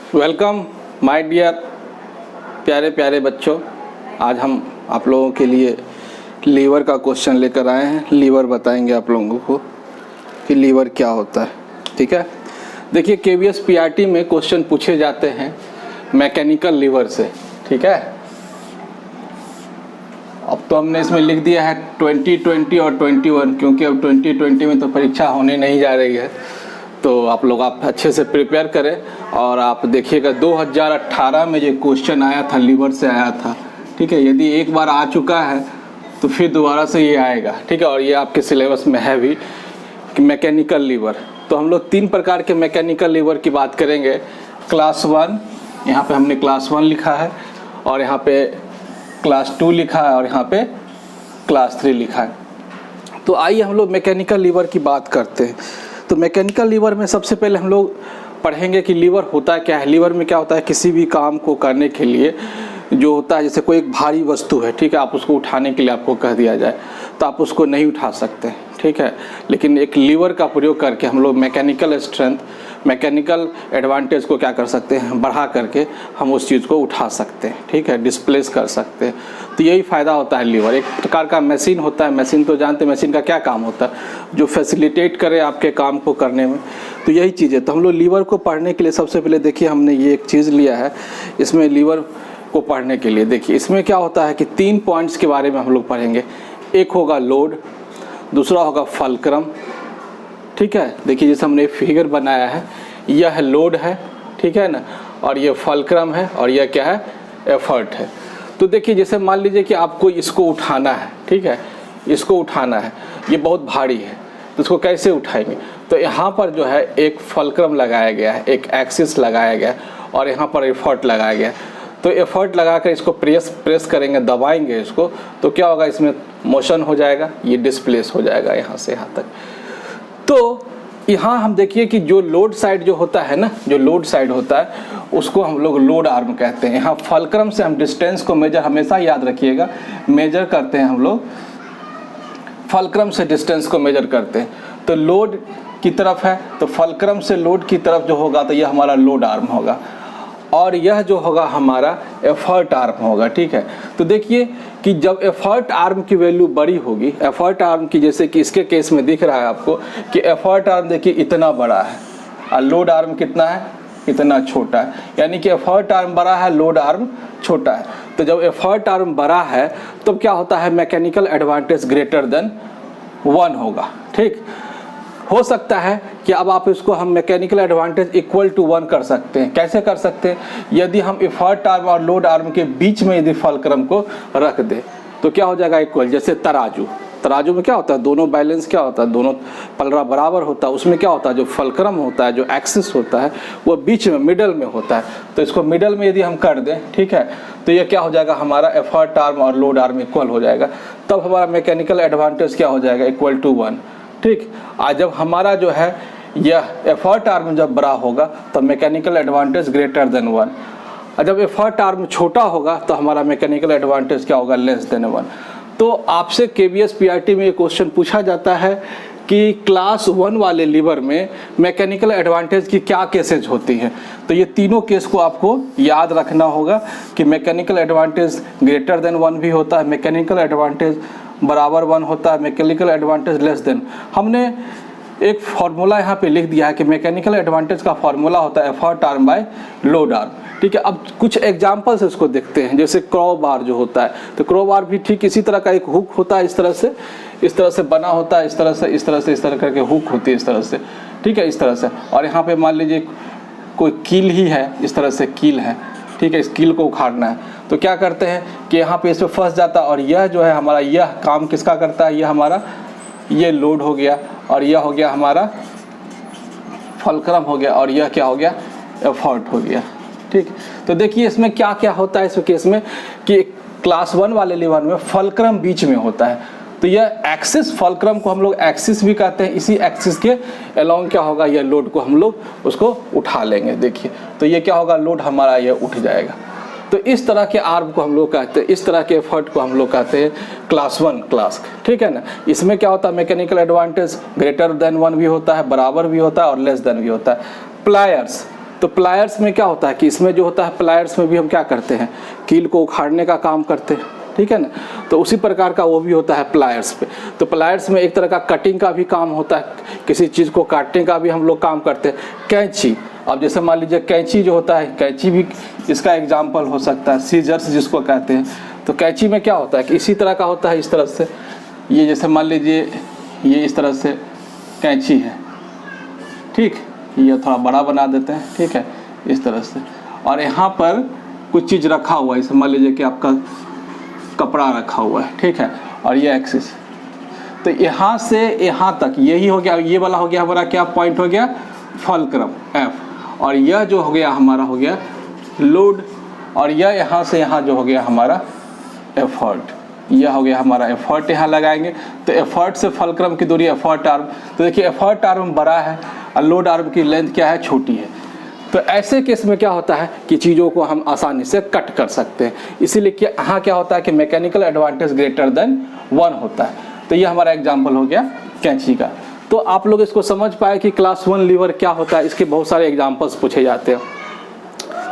Welcome my dear प्यारे प्यारे बच्चों। आज हम आप लोगों के लिए लीवर का क्वेश्चन लेकर आए हैं। लीवर बताएंगे आप लोगों को कि लीवर क्या होता है। ठीक है, देखिए केवीएस पीआरटी में क्वेश्चन पूछे जाते हैं मैकेनिकल लीवर से। ठीक है, अब तो हमने इसमें लिख दिया है 2020 और 21, क्योंकि अब 2020 में तो परीक्षा होने नहीं जा रही है। तो आप लोग अच्छे से प्रिपेयर करें और आप देखिएगा 2018 में जो क्वेश्चन आया था लीवर से आया था। ठीक है, यदि एक बार आ चुका है तो फिर दोबारा से ये आएगा। ठीक है, और ये आपके सिलेबस में है भी कि मैकेनिकल लीवर। तो हम लोग 3 प्रकार के मैकेनिकल लीवर की बात करेंगे। क्लास 1, यहाँ पे हमने क्लास 1 लिखा है, और यहाँ पे क्लास 2 लिखा है, और यहाँ पे क्लास 3 लिखा है। तो आइए हम लोग मैकेनिकल लीवर की बात करते हैं। तो मैकेनिकल लीवर में सबसे पहले हम लोग पढ़ेंगे कि लीवर होता क्या है। लीवर में क्या होता है, किसी भी काम को करने के लिए जो होता है, जैसे कोई एक भारी वस्तु है, ठीक है, आप उसको उठाने के लिए आपको कह दिया जाए तो आप उसको नहीं उठा सकते। ठीक है, लेकिन एक लीवर का प्रयोग करके हम लोग मैकेनिकल स्ट्रेंथ, मैकेनिकल एडवांटेज को क्या कर सकते हैं, बढ़ा करके हम उस चीज़ को उठा सकते हैं। ठीक है, डिस्प्लेस कर सकते हैं। तो यही फ़ायदा होता है लीवर। एक प्रकार का मशीन होता है। मशीन तो जानते हैं मशीन का क्या काम होता है, जो फैसिलिटेट करे आपके काम को करने में। तो यही चीज़ है। तो हम लोग लीवर को पढ़ने के लिए सबसे पहले देखिए हमने ये एक चीज़ लिया है। इसमें लीवर को पढ़ने के लिए देखिए इसमें क्या होता है कि 3 पॉइंट्स के बारे में हम लोग पढ़ेंगे। एक होगा लोड, दूसरा होगा फलक्रम। ठीक है, देखिए जैसे हमने फिगर बनाया है, यह लोड है, ठीक है ना, और ये फलक्रम है, और यह क्या है, एफर्ट है। तो देखिए जैसे मान लीजिए कि आपको इसको उठाना है, ठीक है, इसको उठाना है, ये बहुत भारी है, तो इसको कैसे उठाएंगे। तो यहाँ पर जो है एक फलक्रम लगाया गया है, एक एक्सिस लगाया गया है, और यहाँ पर एफर्ट लगाया गया है। तो एफर्ट लगाकर इसको प्रेस करेंगे, दबाएंगे इसको, तो क्या होगा, इसमें मोशन हो जाएगा, ये डिस्प्लेस हो जाएगा यहाँ से यहाँ तक। तो यहाँ हम देखिए कि जो लोड साइड जो होता है ना, जो लोड साइड होता है उसको हम लोग लोड आर्म कहते हैं। यहाँ फलक्रम से हम डिस्टेंस को मेजर, हमेशा याद रखिएगा, मेजर करते हैं हम लोग, फलक्रम से डिस्टेंस को मेजर करते हैं। तो लोड की तरफ है तो फलक्रम से लोड की तरफ जो होगा तो यह हमारा लोड आर्म होगा, और यह जो होगा हमारा एफर्ट आर्म होगा। ठीक है, तो देखिए कि जब एफर्ट आर्म की वैल्यू बड़ी होगी, एफर्ट आर्म की, जैसे कि इसके केस में दिख रहा है आपको कि एफर्ट आर्म देखिए इतना बड़ा है और लोड आर्म कितना है, इतना छोटा है। यानी कि एफर्ट आर्म बड़ा है, लोड आर्म छोटा है। तो जब एफर्ट आर्म बड़ा है तो क्या होता है, मैकेनिकल एडवांटेज ग्रेटर देन 1 होगा। ठीक, हो सकता है कि अब आप इसको हम मैकेनिकल एडवांटेज इक्वल टू 1 कर सकते हैं। कैसे कर सकते हैं, यदि हम एफर्ट आर्म और लोड आर्म के बीच में यदि फलक्रम को रख दें तो क्या हो जाएगा, इक्वल। जैसे तराजू में क्या होता है, दोनों बैलेंस क्या होता है, दोनों पलड़ा बराबर होता है। उसमें क्या होता है, जो फलक्रम होता है, जो एक्सिस होता है, वो बीच में मिडल में होता है। तो इसको मिडल में यदि हम कर दें, ठीक है, तो ये क्या हो जाएगा, हमारा एफर्ट आर्म और लोड आर्म इक्वल हो जाएगा। तब हमारा मैकेनिकल एडवांटेज क्या हो जाएगा, इक्वल टू 1। ठीक, आज जब हमारा जो है यह एफर्ट आर्म जब बड़ा होगा तो मैकेनिकल एडवांटेज ग्रेटर देन 1, और जब एफर्ट आर्म छोटा होगा तो हमारा मैकेनिकल एडवांटेज क्या होगा, लेस देन 1। तो आपसे केवीएस पीआरटी में ये क्वेश्चन पूछा जाता है कि क्लास 1 वाले लीवर में मैकेनिकल एडवांटेज की क्या केसेज होती हैं। तो ये तीनों केस को आपको याद रखना होगा कि मैकेनिकल एडवांटेज ग्रेटर देन 1 भी होता है, मैकेनिकल एडवांटेज बराबर 1 होता है, मैकेनिकल एडवांटेज लेस देन। हमने एक फार्मूला यहाँ पे लिख दिया है कि मैकेनिकल एडवांटेज का फार्मूला होता है effort arm by load arm. ठीक है, अब कुछ एग्जांपल्स इसको देखते हैं। जैसे क्रॉ बार जो होता है, तो क्रॉ बार भी ठीक इसी तरह का एक हुक होता है, इस तरह से बना होता है, इस तरह करके हुक होती है, इस तरह से। ठीक है, इस तरह से। और यहाँ पे मान लीजिए कोई कील ही है, इस तरह से कील है, ठीक है, इस कील को उखाड़ना है तो क्या करते हैं कि यहाँ पे इसमें फंस जाता है, और यह जो है हमारा, यह काम किसका करता है, यह हमारा, ये लोड हो गया, और यह हो गया हमारा फलक्रम हो गया, और यह क्या हो गया, एफर्ट हो गया। ठीक, तो देखिए इसमें क्या क्या होता है इस केस में कि क्लास 1 वाले लीवर में फलक्रम बीच में होता है। तो यह एक्सिस, फलक्रम को हम लोग एक्सिस भी कहते हैं। इसी एक्सिस के अलोंग क्या होगा, यह लोड को हम लोग उसको उठा लेंगे। देखिए तो ये क्या होगा, लोड हमारा ये उठ जाएगा। तो इस तरह के आर्म को हम लोग कहते हैं, इस तरह के एफर्ट को हम लोग कहते हैं क्लास 1 क्लास। ठीक है ना, इसमें क्या होता है, मैकेनिकल एडवांटेज ग्रेटर देन 1 भी होता है, बराबर भी होता है, और लेस देन भी होता है। प्लायर्स, तो प्लायर्स में क्या होता है कि इसमें जो होता है प्लायर्स में भी हम क्या करते हैं, कील को उखाड़ने का काम करते हैं, ठीक है ना। तो उसी प्रकार का वो भी होता है प्लायर्स पे। तो प्लायर्स में एक तरह का कटिंग का भी काम होता है, किसी चीज़ को काटने का भी हम लोग काम करते हैं। कैंची, अब जैसे मान लीजिए कैंची जो होता है, कैंची भी इसका एग्जाम्पल हो सकता है, सीजर्स जिसको कहते हैं। तो कैंची में क्या होता है कि इसी तरह का होता है, इस तरह से, ये जैसे मान लीजिए ये इस तरह से कैंची है, ठीक, ये थोड़ा बड़ा बना देते हैं, ठीक है, इस तरह से। और यहाँ पर कुछ चीज़ रखा हुआ है, इसे मान लीजिए कि आपका कपड़ा रखा हुआ है, ठीक है, और ये एक्सिस, तो यहाँ से यहाँ तक यही हो गया, ये वाला हो गया हमारा क्या पॉइंट हो गया, फल्क्रम एफ, और यह जो हो गया हमारा हो गया लोड, और यह यहाँ से यहाँ जो हो गया हमारा एफर्ट, यह हो गया हमारा एफर्ट, यहाँ लगाएंगे। तो एफर्ट से फल्क्रम की दूरी एफर्ट आर्म, तो देखिए एफर्ट आर्म बड़ा है और लोड आर्म की लेंथ क्या है, छोटी है। तो ऐसे केस में क्या होता है कि चीज़ों को हम आसानी से कट कर सकते हैं। इसीलिए कि यहाँ क्या होता है कि मैकेनिकल एडवांटेज ग्रेटर देन 1 होता है। तो ये हमारा एग्जाम्पल हो गया कैंची का। तो आप लोग इसको समझ पाए कि क्लास 1 लीवर क्या होता है, इसके बहुत सारे एग्जाम्पल्स पूछे जाते हैं।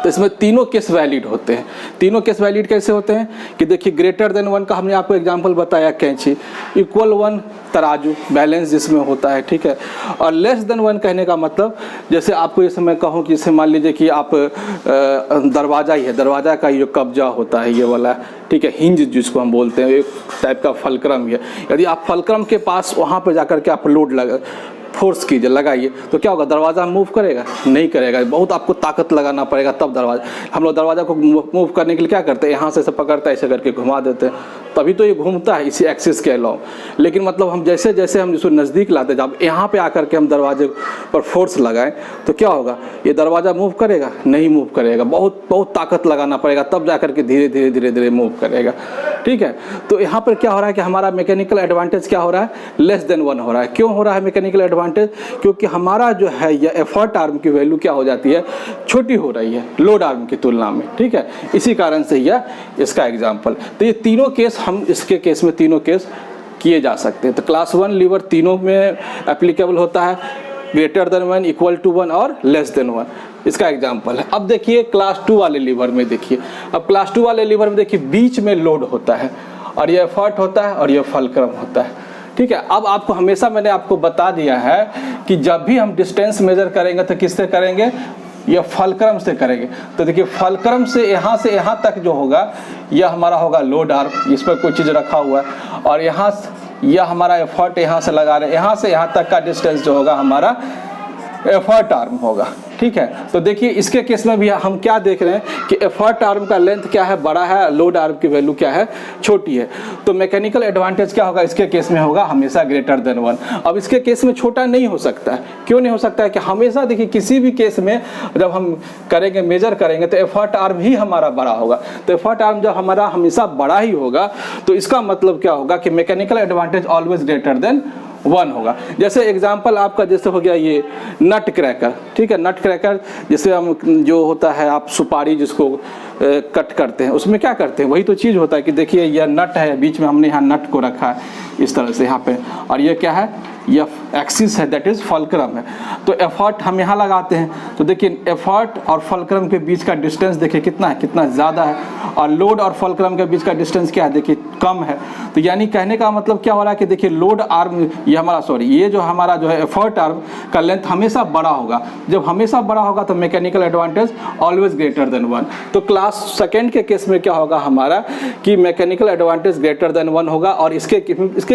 तो इसमें तीनों केस वैलिड होते हैं। तीनों केस वैलिड कैसे होते हैं कि देखिए ग्रेटर देन 1 का हमने आपको एग्जांपल बताया कैंची, इक्वल 1 तराजू, बैलेंस जिसमें होता है, ठीक है। और लेस देन 1 कहने का मतलब जैसे आपको जैसे मैं कहूँ कि जैसे मान लीजिए कि आप दरवाज़ा ही है, दरवाज़ा का जो कब्जा होता है ये वाला, ठीक है, हिंज जिसको हम बोलते हैं, एक टाइप का फल्क्रम है। यदि आप फल्क्रम के पास वहाँ पर जाकर के आप लोड लगा फोर्स कीजिए, लगाइए, तो क्या होगा, दरवाज़ा मूव करेगा, नहीं करेगा, बहुत आपको ताकत लगाना पड़ेगा तब दरवाजा। हम लोग दरवाज़ा को मूव करने के लिए क्या करते हैं, यहाँ से पकड़ता है, ऐसे करके घुमा देते हैं, तभी तो ये घूमता है इसी एक्सिस के अलावा। लेकिन मतलब हम जैसे जैसे हम इसको नज़दीक लाते, जब यहाँ पे आकर के हम दरवाजे पर फोर्स लगाएं तो क्या होगा, ये दरवाज़ा मूव करेगा, नहीं मूव करेगा, बहुत ताकत लगाना पड़ेगा तब जा करके धीरे धीरे धीरे धीरे मूव करेगा, ठीक है। तो यहाँ पर क्या हो रहा है कि हमारा मैकेनिकल एडवांटेज क्या हो रहा है, लेस देन 1 हो रहा है। क्यों हो रहा है मैकेनिकल एडवांटेज, क्योंकि हमारा जो है ये एफर्ट आर्म की वैल्यू क्या हो जाती है, छोटी हो रही है लोड आर्म की तुलना में, ठीक है। इसी कारण से यह इसका एग्जांपल। तो ये तीनों केस हम इसके केस में तीनों केस किए जा सकते हैं। तो क्लास 1 लीवर तीनों में एप्लीकेबल होता है, ग्रेटर देन 1, इक्वल टू 1 और लेस देन 1, इसका एग्जांपल है। अब देखिए क्लास 2 वाले लीवर में देखिए, अब क्लास 2 वाले लीवर में देखिए बीच में लोड होता है और ये एफर्ट होता है और ये फल्क्रम होता है, ठीक है। अब आपको हमेशा मैंने आपको बता दिया है कि जब भी हम डिस्टेंस मेजर करेंगे तो किससे करेंगे, यह फल्क्रम से करेंगे। तो देखिए फल्क्रम से यहाँ तक जो होगा यह हमारा होगा लोड आर्म, इस पर कोई चीज़ रखा हुआ है, और यहाँ यह हमारा एफर्ट यहाँ से लगा रहे हैं, यहाँ से यहाँ तक का डिस्टेंस जो होगा हमारा एफर्ट आर्म होगा, ठीक है। तो देखिए इसके केस में भी हम क्या देख रहे हैं कि एफर्ट आर्म का लेंथ क्या है, बड़ा है, लोड आर्म की वैल्यू क्या है, छोटी है। तो मैकेनिकल एडवांटेज क्या होगा, इसके केस में होगा हमेशा ग्रेटर देन 1। अब इसके केस में छोटा नहीं हो सकता है। क्यों नहीं हो सकता है कि हमेशा देखिए किसी भी केस में जब हम करेंगे मेजर करेंगे तो एफर्ट आर्म ही हमारा बड़ा होगा। तो एफर्ट आर्म जब हमारा हमेशा बड़ा ही होगा तो इसका मतलब क्या होगा कि mechanical advantage always greater than 1 होगा। जैसे एग्जाम्पल आपका जैसे हो गया ये नट क्रैकर, ठीक है। नट क्रैकर जिससे हम जो होता है आप सुपारी जिसको कट करते हैं, उसमें क्या करते हैं, वही तो चीज़ होता है कि देखिए यह नट है, बीच में हमने यहाँ नट को रखा है इस तरह से यहाँ पे, और ये क्या है, यह एक्सिस है, दैट इज फल्क्रम है। तो एफर्ट हम यहाँ लगाते हैं, तो देखिए एफर्ट और फल्क्रम के बीच का डिस्टेंस देखिए कितना है, कितना ज़्यादा है, और लोड और फल्क्रम के बीच का डिस्टेंस क्या है, देखिए कम है। तो यानी कहने का मतलब क्या हो रहा है कि देखिए लोड आर्म ये हमारा ये जो हमारा जो है एफर्ट आर्म का लेंथ हमेशा बड़ा होगा। जब हमेशा बड़ा होगा तो mechanical advantage always greater than 1। तो क्लास सेकेंड के केस में क्या होगा हमारा कि मैकेनिकल एडवांटेज ग्रेटर देन 1 होगा। और इसके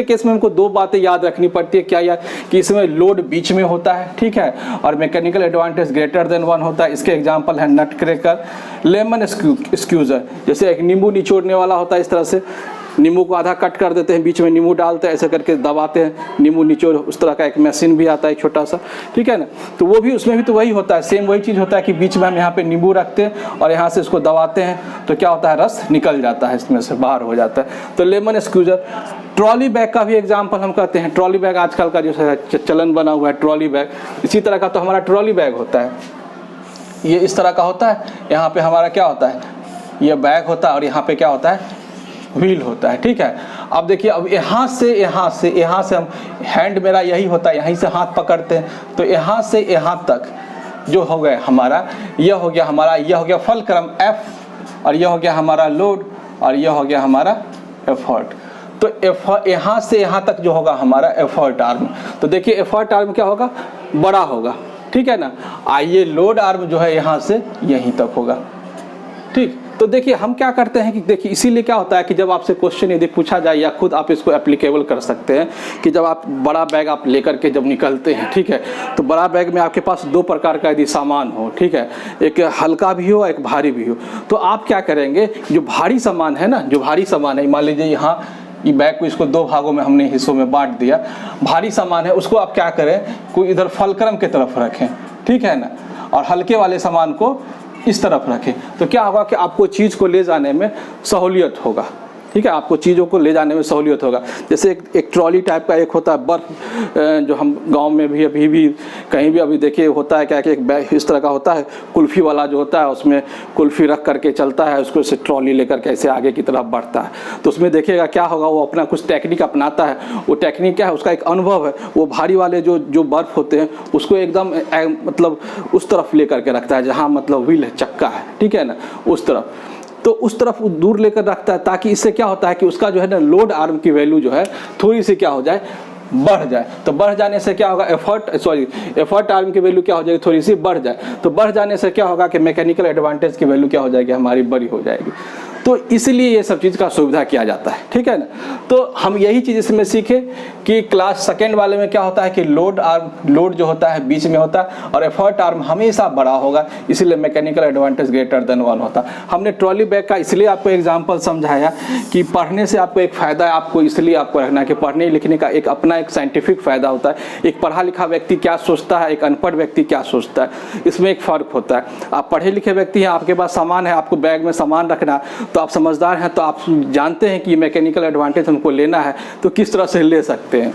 केस में हमको 2 बातें याद रखनी पड़ती है। क्या याद, कि इसमें लोड बीच में होता है, ठीक है, और मैकेनिकल एडवांटेज ग्रेटर देन 1 होता है। इसके एग्जांपल है नट क्रैकर, लेमन स्क्यूजर, जैसे एक नींबू निचोड़ने वाला होता है, इस तरह से नींबू को आधा कट कर देते हैं, बीच में नींबू डालते हैं, ऐसे करके दबाते हैं, नींबू निचोड़, उस तरह का एक मशीन भी आता है छोटा सा, ठीक है ना। तो वो भी, उसमें भी तो वही होता है, सेम वही चीज़ होता है कि बीच में हम यहाँ पे नींबू रखते हैं और यहाँ से इसको दबाते हैं, तो क्या होता है, रस निकल जाता है, इसमें से बाहर हो जाता है। तो लेमन स्क्यूजर। ट्रॉली बैग का भी एग्जाम्पल हम कहते हैं, ट्रॉली बैग आजकल का जो है चलन बना हुआ है ट्रॉली बैग, इसी तरह का तो हमारा ट्रॉली बैग होता है। ये इस तरह का होता है, यहाँ पे हमारा क्या होता है, ये बैग होता है और यहाँ पे क्या होता है, व्हील होता है, ठीक है। अब देखिए, अब यहाँ से हम, हैंड मेरा यही होता है, यहीं से हाथ पकड़ते हैं, तो यहाँ से यहाँ तक जो हो गया हमारा, यह हो गया हमारा, यह हो गया फलक्रम F, और यह हो गया हमारा लोड, और यह हो गया हमारा एफर्ट। तो यहाँ से यहाँ तक जो होगा हमारा एफर्ट आर्म, तो देखिए एफर्ट आर्म क्या होगा, बड़ा होगा, ठीक है ना। आइए लोड आर्म जो है यहाँ से यहीं तक होगा, ठीक। तो देखिए हम क्या करते हैं कि देखिए इसीलिए क्या होता है कि जब आपसे क्वेश्चन यदि पूछा जाए या खुद आप इसको एप्लीकेबल कर सकते हैं कि जब आप बड़ा बैग आप लेकर के जब निकलते हैं, ठीक है, तो बड़ा बैग में आपके पास दो प्रकार का यदि सामान हो, ठीक है, एक हल्का भी हो एक भारी भी हो, तो आप क्या करेंगे, जो भारी सामान है ना, जो भारी सामान है, मान लीजिए यहाँ ये बैग को इसको दो भागों में हमने हिस्सों में बांट दिया, भारी सामान है उसको आप क्या करें, कोई इधर फलक्रम की तरफ रखें, ठीक है ना, और हल्के वाले सामान को इस तरफ रखें। तो क्या होगा कि आपको चीज़ को ले जाने में सहूलियत होगा, ठीक है, आपको चीज़ों को ले जाने में सहूलियत होगा। जैसे एक ट्रॉली टाइप का एक होता है बर्फ, जो हम गांव में भी अभी भी कहीं भी अभी देखिए होता है क्या कि एक बैग इस तरह का होता है, कुल्फ़ी वाला जो होता है उसमें कुल्फ़ी रख करके चलता है, उसको से ट्रॉली लेकर के ऐसे आगे की तरफ बढ़ता है। तो उसमें देखिएगा क्या होगा, वो अपना कुछ टेक्निक अपनाता है, वो टेक्निक क्या है, उसका एक अनुभव है, वो भारी वाले जो बर्फ़ होते हैं उसको एकदम मतलब उस तरफ ले करके रखता है जहाँ मतलब व्हील है, चक्का है, ठीक है ना, उस तरफ, तो उस तरफ दूर लेकर रखता है, ताकि इससे क्या होता है कि उसका जो है ना लोड आर्म की वैल्यू जो है थोड़ी सी क्या हो जाए, बढ़ जाए। तो बढ़ जाने से क्या होगा, एफर्ट आर्म की वैल्यू क्या हो जाएगी, थोड़ी सी बढ़ जाए। तो बढ़ जाने से क्या होगा कि मैकेनिकल एडवांटेज की वैल्यू क्या हो जाएगी, हमारी बड़ी हो जाएगी। तो इसलिए ये सब चीज़ का सुविधा किया जाता है, ठीक है ना। तो हम यही चीज़ इसमें सीखे कि क्लास सेकेंड वाले में क्या होता है कि लोड जो होता है बीच में होता है, और एफर्ट आर्म हमेशा बड़ा होगा, इसीलिए मैकेनिकल एडवांटेज ग्रेटर देन 1 होता है। हमने ट्रॉली बैग का इसलिए आपको एग्जांपल समझाया कि पढ़ने से आपको एक फ़ायदा है, आपको इसलिए आपको रखना है कि पढ़ने लिखने का एक अपना एक साइंटिफिक फ़ायदा होता है। एक पढ़ा लिखा व्यक्ति क्या सोचता है, एक अनपढ़ व्यक्ति क्या सोचता है, इसमें एक फ़र्क होता है। आप पढ़े लिखे व्यक्ति हैं, आपके पास सामान है, आपको बैग में सामान रखना, तो आप समझदार हैं, तो आप जानते हैं कि मैकेनिकल एडवांटेज हमको लेना है तो किस तरह से ले सकते हैं।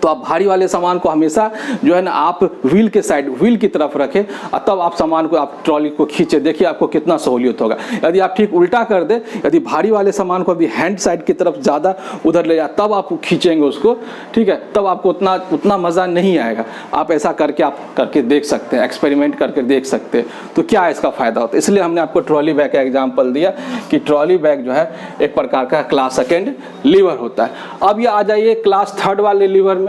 तो आप भारी वाले सामान को हमेशा जो है ना आप व्हील के साइड, व्हील की तरफ रखें, और तब आप सामान को, आप ट्रॉली को खींचे, देखिए आपको कितना सहूलियत होगा। यदि आप ठीक उल्टा कर दे, यदि भारी वाले सामान को अभी हैंड साइड की तरफ ज़्यादा उधर ले जाए, तब आप खींचेंगे उसको, ठीक है, तब आपको उतना मज़ा नहीं आएगा। आप ऐसा करके आप करके देख सकते हैं, एक्सपेरिमेंट करके देख सकते हैं, तो क्या इसका फ़ायदा होता है। इसलिए हमने आपको ट्रॉली बैग का एग्जाम्पल दिया कि ट्रॉली बैग जो है एक प्रकार का क्लास सेकेंड लीवर होता है। अब ये आ जाइए क्लास थर्ड वाले लीवर में,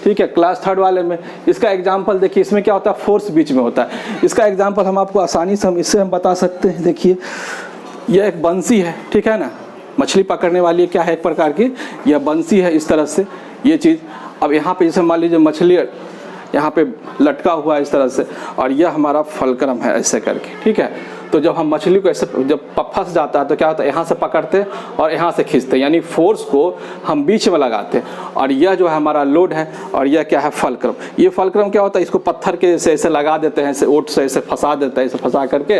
ठीक है, क्लास थर्ड वाले में इसका एग्जाम्पल देखिए, इसमें क्या होता है, फोर्स बीच में होता है। इसका एग्जाम्पल हम आपको आसानी से इससे हम बता सकते हैं। देखिए यह एक बंसी है, ठीक है ना, मछली पकड़ने वाली क्या है, एक प्रकार की यह बंसी है, इस तरह से ये चीज़। अब यहाँ पे जैसे मान लीजिए मछली यहाँ पे लटका हुआ है इस तरह से, और यह हमारा फलक्रम है ऐसे करके, ठीक है। तो जब हम मछली को ऐसे जब फंस जाता है तो क्या होता है, यहाँ से पकड़ते हैं और यहाँ से खींचते हैं, यानी फोर्स को हम बीच में लगाते हैं, और यह जो है हमारा लोड है, और यह क्या है, फलक्रम। ये फलक्रम क्या होता है, इसको पत्थर के ऐसे लगा देते हैं, ऐसे ओट से ऐसे फंसा देते हैं, ऐसे फंसा करके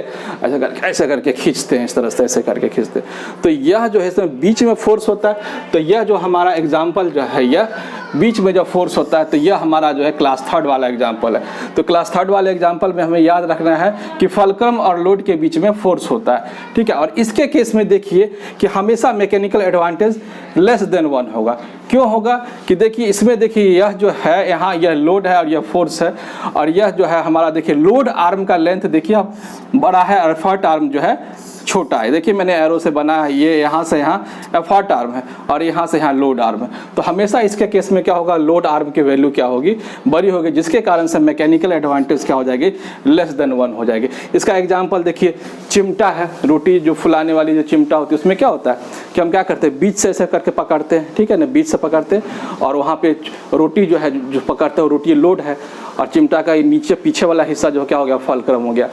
ऐसे करके खींचते हैं, इस तरह से ऐसे करके खींचते हैं। तो यह जो है इसमें बीच में फोर्स होता है। तो यह जो हमारा एग्जाम्पल जो है, यह बीच में जब फोर्स होता है, तो यह हमारा जो है क्लास थर्ड वाला एग्जाम्पल है। तो क्लास थर्ड वाले एग्जाम्पल में हमें याद रखना है कि फलक्रम और लोड के बीच में फोर्स होता है, ठीक है। और इसके केस में देखिए कि हमेशा मैकेनिकल एडवांटेज लेस देन 1 होगा। क्यों होगा कि देखिए इसमें देखिए यह जो है यहाँ यह लोड है और यह फोर्स है, और यह जो है हमारा देखिए लोड आर्म का लेंथ देखिए अब बड़ा है, एफर्ट आर्म जो है छोटा है। देखिए मैंने एरो से बना है, ये यहाँ से यहाँ एफर्ट आर्म है और यहाँ से यहाँ लोड आर्म है। तो हमेशा इसके केस में क्या होगा, लोड आर्म की वैल्यू क्या होगी, बड़ी होगी, जिसके कारण से मैकेनिकल एडवांटेज क्या हो जाएगी, लेस देन 1 हो जाएगी। इसका एग्जांपल देखिए, चिमटा है, रोटी जो फुलाने वाली जो चिमटा होती है, उसमें क्या होता है कि हम क्या करते हैं, बीच से ऐसे करके पकड़ते हैं, ठीक है ना, बीच से पकड़ते हैं, और वहाँ पे रोटी जो है जो पकड़ते हैं रोटी लोड है, और चिमटा का नीचे पीछे वाला हिस्सा जो क्या हो गया, फलक्रम हो गया।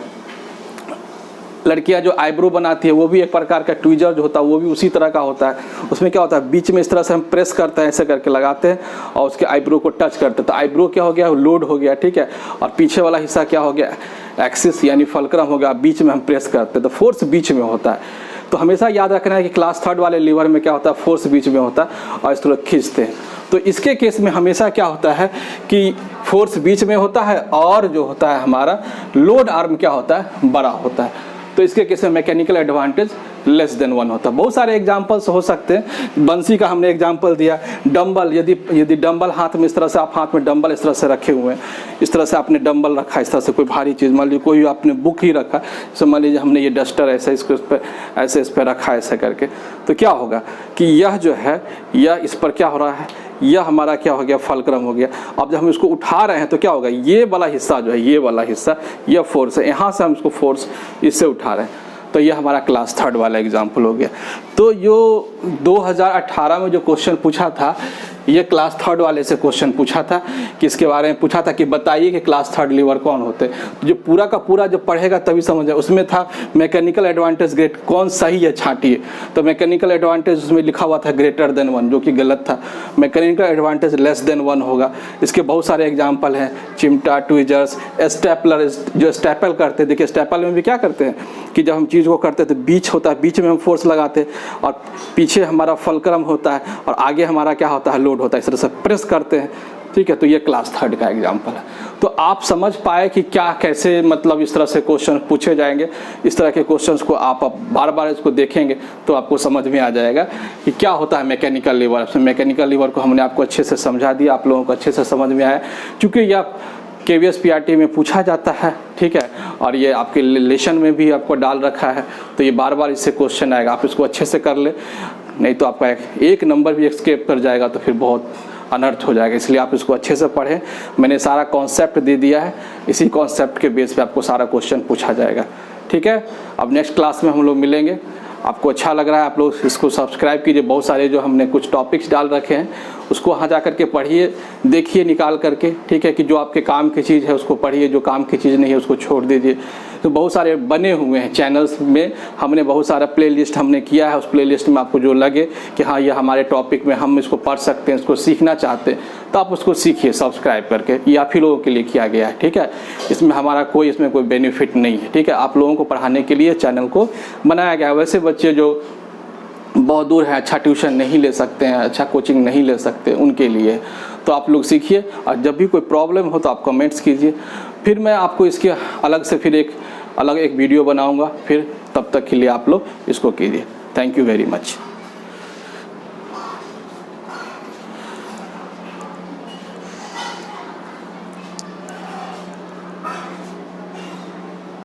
लड़कियां जो आईब्रो बनाती है वो भी एक प्रकार का ट्विजर जो होता है, वो भी उसी तरह का होता है। उसमें क्या होता है, बीच में इस तरह से हम प्रेस करते हैं, ऐसे करके लगाते हैं और उसके आईब्रो को टच करते हैं, तो आईब्रो क्या हो गया, लोड हो गया, ठीक है। और पीछे वाला हिस्सा क्या हो गया, एक्सिस यानी फलक्रम हो गया, बीच में हम प्रेस करते हैं, तो फोर्स बीच में होता है। तो हमेशा याद रखना है कि क्लास थर्ड वाले लीवर में क्या होता है, फोर्स बीच में होता है और इस तरह खींचते हैं। तो इसके केस में हमेशा क्या होता है कि फोर्स बीच में होता है, और जो होता है हमारा लोड आर्म क्या होता है, बड़ा होता है। तो इसके केस में मैकेनिकल एडवांटेज लेस देन 1 होता है। बहुत सारे एग्जांपल्स हो सकते हैं, बंसी का हमने एग्जांपल दिया, डंबल, यदि डंबल हाथ में इस तरह से, आप हाथ में डंबल इस तरह से रखे हुए हैं, इस तरह से आपने डंबल रखा, इस तरह से कोई भारी चीज़, मान लीजिए कोई आपने बुक ही रखा, जैसे मान लीजिए हमने ये डस्टर ऐसे इसको इस पर ऐसे इस पर रखा ऐसे करके, तो क्या होगा कि यह जो है यह इस पर क्या हो रहा है, यह हमारा क्या हो गया, फलक्रम हो गया। अब जब हम इसको उठा रहे हैं तो क्या होगा, ये वाला हिस्सा जो है, ये वाला हिस्सा, यह फोर्स है, यहाँ से हम इसको फोर्स इससे उठा रहे हैं। तो यह हमारा क्लास 3 वाला एग्जाम्पल हो गया। तो जो 2018 में जो क्वेश्चन पूछा था, ये क्लास 3 वाले से क्वेश्चन पूछा था, कि इसके बारे में पूछा था कि बताइए कि क्लास 3 लीवर कौन होते हैं। तो जो पूरा का पूरा जो पढ़ेगा तभी समझ जाए। उसमें था मैकेनिकल एडवांटेज ग्रेट, कौन सही है छांटिए। तो मैकेनिकल एडवांटेज उसमें लिखा हुआ था ग्रेटर देन 1, जो कि गलत था। मैकेनिकल एडवांटेज लेस देन 1 होगा। इसके बहुत सारे एग्जाम्पल हैं, चिमटा, ट्विजर्स, स्टेपलर, जो स्टेपल करते, देखिए स्टेपल में भी क्या करते हैं कि जब हम चीज़ को करते हैं तो बीच होता है, बीच में हम फोर्स लगाते हैं और पीछे हमारा फलक्रम होता है और आगे हमारा क्या होता है, लोड होता है, इस तरह से प्रेस करते हैं। ठीक है, तो ये क्लास 3 का एग्जाम्पल है। तो आप समझ पाए कि क्या कैसे मतलब इस तरह से क्वेश्चन पूछे जाएंगे। इस तरह के क्वेश्चंस को आप बार बार इसको देखेंगे तो आपको समझ में आ जाएगा कि क्या होता है मैकेनिकल लीवर। मैकेनिकल लीवर को हमने आपको अच्छे से समझा दिया, आप लोगों को अच्छे से समझ में आया, क्योंकि यह KVS PRT में पूछा जाता है। ठीक है, और ये आपके लेसन में भी आपको डाल रखा है, तो ये बार बार इससे क्वेश्चन आएगा। आप इसको अच्छे से कर ले, नहीं तो आपका एक नंबर भी एस्केप कर जाएगा तो फिर बहुत अनर्थ हो जाएगा। इसलिए आप इसको अच्छे से पढ़ें। मैंने सारा कॉन्सेप्ट दे दिया है, इसी कॉन्सेप्ट के बेस पे आपको सारा क्वेश्चन पूछा जाएगा। ठीक है, अब नेक्स्ट क्लास में हम लोग मिलेंगे। आपको अच्छा लग रहा है, आप लोग इसको सब्सक्राइब कीजिए। बहुत सारे जो हमने कुछ टॉपिक्स डाल रखे हैं उसको वहाँ जा करके पढ़िए, देखिए निकाल करके। ठीक है, कि जो आपके काम की चीज़ है उसको पढ़िए, जो काम की चीज़ नहीं है उसको छोड़ दीजिए। तो बहुत सारे बने हुए हैं चैनल्स में, हमने बहुत सारा प्लेलिस्ट हमने किया है। उस प्लेलिस्ट में आपको जो लगे कि हाँ ये हमारे टॉपिक में हम इसको पढ़ सकते हैं, इसको सीखना चाहते हैं, तो आप उसको सीखिए सब्सक्राइब करके। ये आप ही लोगों के लिए किया गया है। ठीक है, इसमें हमारा कोई इसमें कोई बेनिफिट नहीं है। ठीक है, आप लोगों को पढ़ाने के लिए चैनल को बनाया गया है। वैसे बच्चे जो बहुत दूर है, अच्छा ट्यूशन नहीं ले सकते हैं, अच्छा कोचिंग नहीं ले सकते, उनके लिए तो आप लोग सीखिए। और जब भी कोई प्रॉब्लम हो तो आप कमेंट्स कीजिए, फिर मैं आपको इसके अलग से फिर एक वीडियो बनाऊंगा। फिर तब तक के लिए आप लोग इसको कीजिए। Thank you very much.